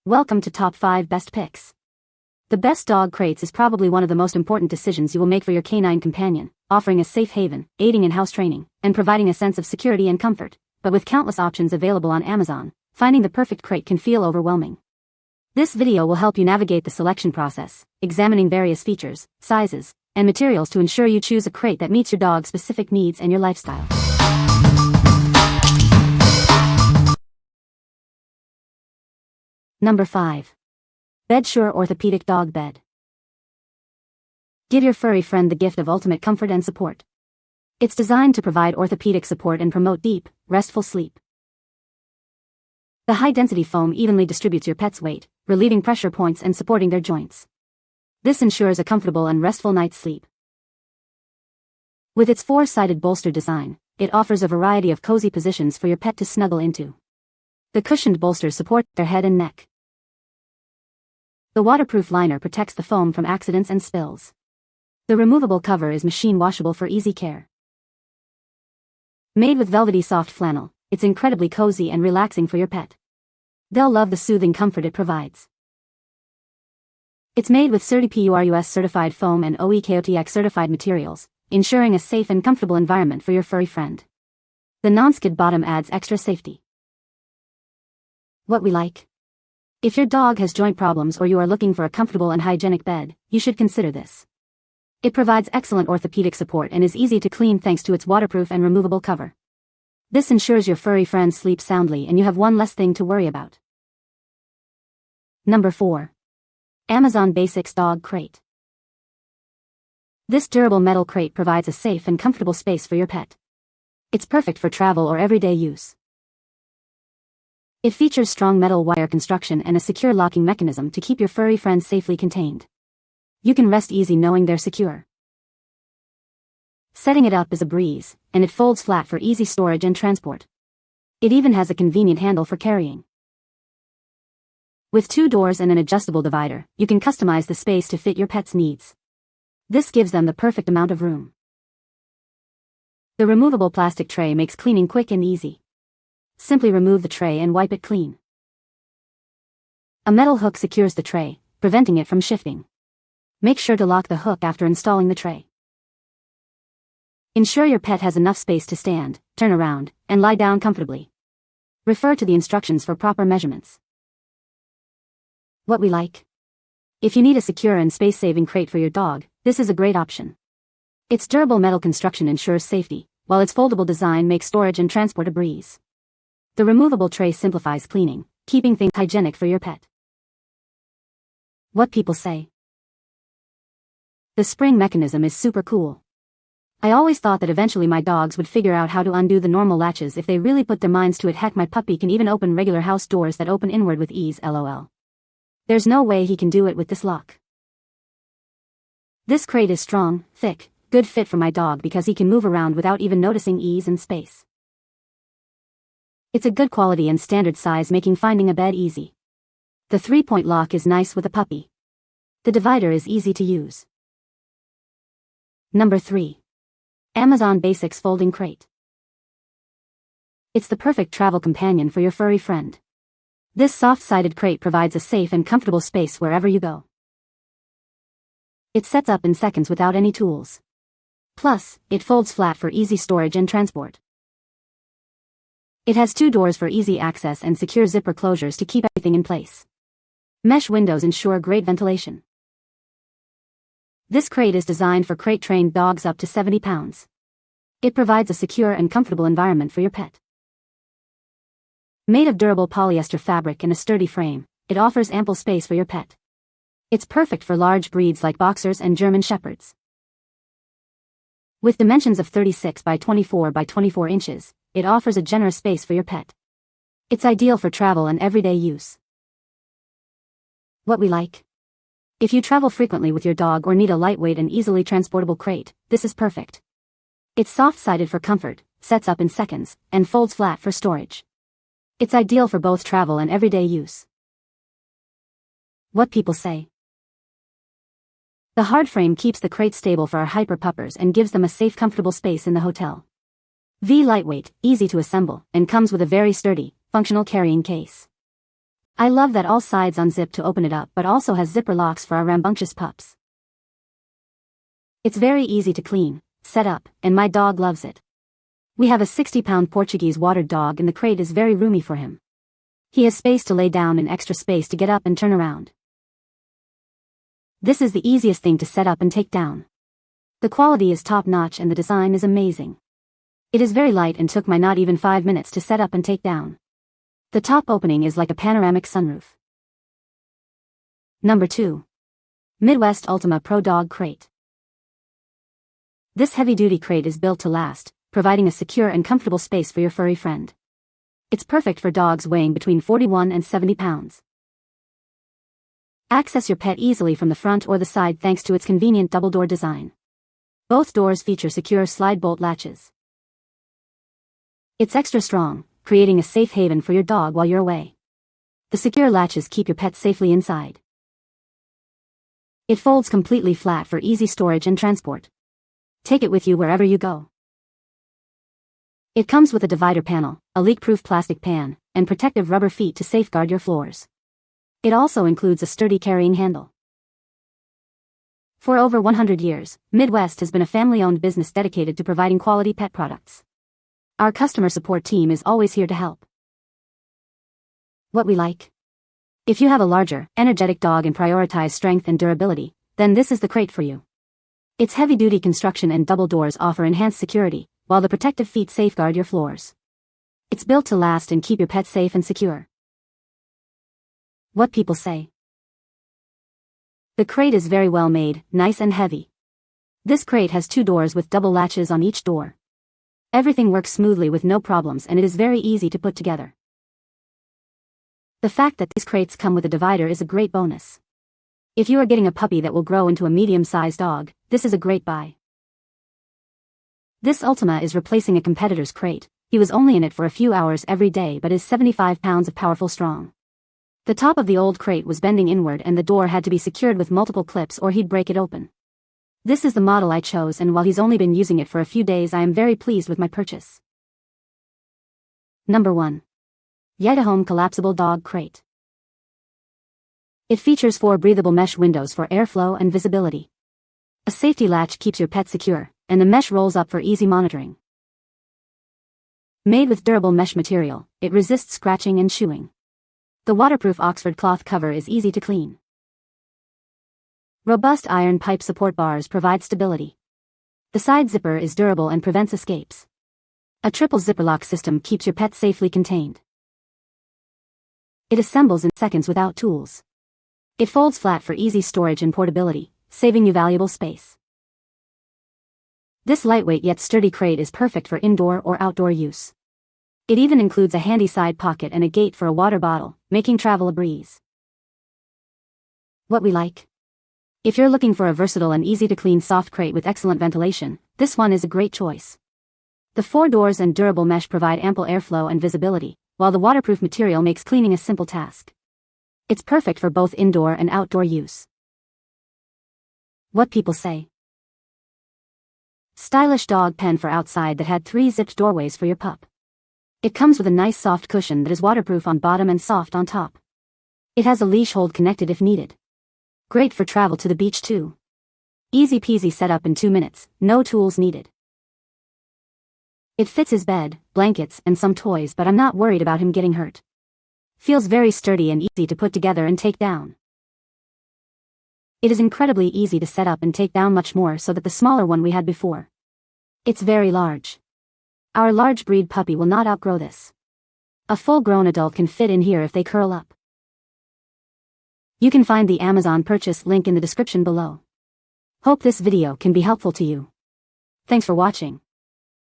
Welcome to Top 5 Best Picks. The best dog crates is probably one of the most important decisions you will make for your canine companion, offering a safe haven, aiding in house training, and providing a sense of security and comfort. But with countless options available on Amazon, finding the perfect crate can feel overwhelming. This video will help you navigate the selection process, examining various features, sizes, and materials to ensure you choose a crate that meets your dog's specific needs and your lifestyle. Number 5. Bedsure Orthopedic Dog Bed. Give your furry friend the gift of ultimate comfort and support. It's designed to provide orthopedic support and promote deep, restful sleep. The high-density foam evenly distributes your pet's weight, relieving pressure points and supporting their joints. This ensures a comfortable and restful night's sleep. With its four-sided bolster design, it offers a variety of cozy positions for your pet to snuggle into. The cushioned bolsters support their head and neck. The waterproof liner protects the foam from accidents and spills. The removable cover is machine washable for easy care. Made with velvety soft flannel, it's incredibly cozy and relaxing for your pet. They'll love the soothing comfort it provides. It's made with CertiPURUS certified foam and OEKOTX certified materials, ensuring a safe and comfortable environment for your furry friend. The non-skid bottom adds extra safety. What we like. If your dog has joint problems or you are looking for a comfortable and hygienic bed, you should consider this. It provides excellent orthopedic support and is easy to clean thanks to its waterproof and removable cover. This ensures your furry friend sleeps soundly and you have one less thing to worry about. Number 4. Amazon Basics Dog Crate. This durable metal crate provides a safe and comfortable space for your pet. It's perfect for travel or everyday use. It features strong metal wire construction and a secure locking mechanism to keep your furry friends safely contained. You can rest easy knowing they're secure. Setting it up is a breeze, and it folds flat for easy storage and transport. It even has a convenient handle for carrying. With 2 doors and an adjustable divider, you can customize the space to fit your pet's needs. This gives them the perfect amount of room. The removable plastic tray makes cleaning quick and easy. Simply remove the tray and wipe it clean. A metal hook secures the tray, preventing it from shifting. Make sure to lock the hook after installing the tray. Ensure your pet has enough space to stand, turn around, and lie down comfortably. Refer to the instructions for proper measurements. What we like. If you need a secure and space-saving crate for your dog, this is a great option. Its durable metal construction ensures safety, while its foldable design makes storage and transport a breeze. The removable tray simplifies cleaning, keeping things hygienic for your pet. What people say. The spring mechanism is super cool. I always thought that eventually my dogs would figure out how to undo the normal latches if they really put their minds to it. Heck, my puppy can even open regular house doors that open inward with ease, lol. There's no way he can do it with this lock. This crate is strong, thick, good fit for my dog because he can move around without even noticing ease and space. It's a good quality and standard size, making finding a bed easy. The 3-point lock is nice with a puppy. The divider is easy to use. Number 3. Amazon Basics Folding Crate. It's the perfect travel companion for your furry friend. This soft-sided crate provides a safe and comfortable space wherever you go. It sets up in seconds without any tools. Plus, it folds flat for easy storage and transport. It has 2 doors for easy access and secure zipper closures to keep everything in place. Mesh windows ensure great ventilation. This crate is designed for crate-trained dogs up to 70 pounds. It provides a secure and comfortable environment for your pet. Made of durable polyester fabric and a sturdy frame, it offers ample space for your pet. It's perfect for large breeds like Boxers and German Shepherds. With dimensions of 36 by 24 by 24 inches, it offers a generous space for your pet. It's ideal for travel and everyday use. What we like. If you travel frequently with your dog or need a lightweight and easily transportable crate, this is perfect. It's soft-sided for comfort, sets up in seconds, and folds flat for storage. It's ideal for both travel and everyday use. What people say. The hard frame keeps the crate stable for our hyper puppers and gives them a safe, comfortable space in the hotel. Lightweight, easy to assemble, and comes with a very sturdy, functional carrying case. I love that all sides unzip to open it up but also has zipper locks for our rambunctious pups. It's very easy to clean, set up, and my dog loves it. We have a 60-pound Portuguese watered dog and the crate is very roomy for him. He has space to lay down and extra space to get up and turn around. This is the easiest thing to set up and take down. The quality is top-notch and the design is amazing. It is very light and took my not even 5 minutes to set up and take down. The top opening is like a panoramic sunroof. Number 2. Midwest Ultima Pro Dog Crate. This heavy-duty crate is built to last, providing a secure and comfortable space for your furry friend. It's perfect for dogs weighing between 41 and 70 pounds. Access your pet easily from the front or the side thanks to its convenient double-door design. Both doors feature secure slide bolt latches. It's extra strong, creating a safe haven for your dog while you're away. The secure latches keep your pet safely inside. It folds completely flat for easy storage and transport. Take it with you wherever you go. It comes with a divider panel, a leak-proof plastic pan, and protective rubber feet to safeguard your floors. It also includes a sturdy carrying handle. For over 100 years, Midwest has been a family-owned business dedicated to providing quality pet products. Our customer support team is always here to help. What we like? If you have a larger, energetic dog and prioritize strength and durability, then this is the crate for you. Its heavy-duty construction and double doors offer enhanced security, while the protective feet safeguard your floors. It's built to last and keep your pet safe and secure. What people say. The crate is very well made, nice and heavy. This crate has 2 doors with double latches on each door. Everything works smoothly with no problems and it is very easy to put together. The fact that these crates come with a divider is a great bonus. If you are getting a puppy that will grow into a medium-sized dog, this is a great buy. This Ultima is replacing a competitor's crate. He was only in it for a few hours every day but is 75 pounds of powerful strong. The top of the old crate was bending inward and the door had to be secured with multiple clips or he'd break it open. This is the model I chose and while he's only been using it for a few days I am very pleased with my purchase. Number 1. YITAHOME Collapsible Dog Crate. It features 4 breathable mesh windows for airflow and visibility. A safety latch keeps your pet secure, and the mesh rolls up for easy monitoring. Made with durable mesh material, it resists scratching and chewing. The waterproof Oxford cloth cover is easy to clean. Robust iron pipe support bars provide stability. The side zipper is durable and prevents escapes. A triple zipper lock system keeps your pet safely contained. It assembles in seconds without tools. It folds flat for easy storage and portability, saving you valuable space. This lightweight yet sturdy crate is perfect for indoor or outdoor use. It even includes a handy side pocket and a gate for a water bottle, making travel a breeze. What we like? If you're looking for a versatile and easy-to-clean soft crate with excellent ventilation, this one is a great choice. The 4 doors and durable mesh provide ample airflow and visibility, while the waterproof material makes cleaning a simple task. It's perfect for both indoor and outdoor use. What people say. Stylish dog pen for outside that had 3 zipped doorways for your pup. It comes with a nice soft cushion that is waterproof on bottom and soft on top. It has a leash hold connected if needed. Great for travel to the beach too. Easy peasy setup in 2 minutes, no tools needed. It fits his bed, blankets, and some toys but I'm not worried about him getting hurt. Feels very sturdy and easy to put together and take down. It is incredibly easy to set up and take down much more so that the smaller one we had before. It's very large. Our large breed puppy will not outgrow this. A full-grown adult can fit in here if they curl up. You can find the Amazon purchase link in the description below. Hope this video can be helpful to you. Thanks for watching.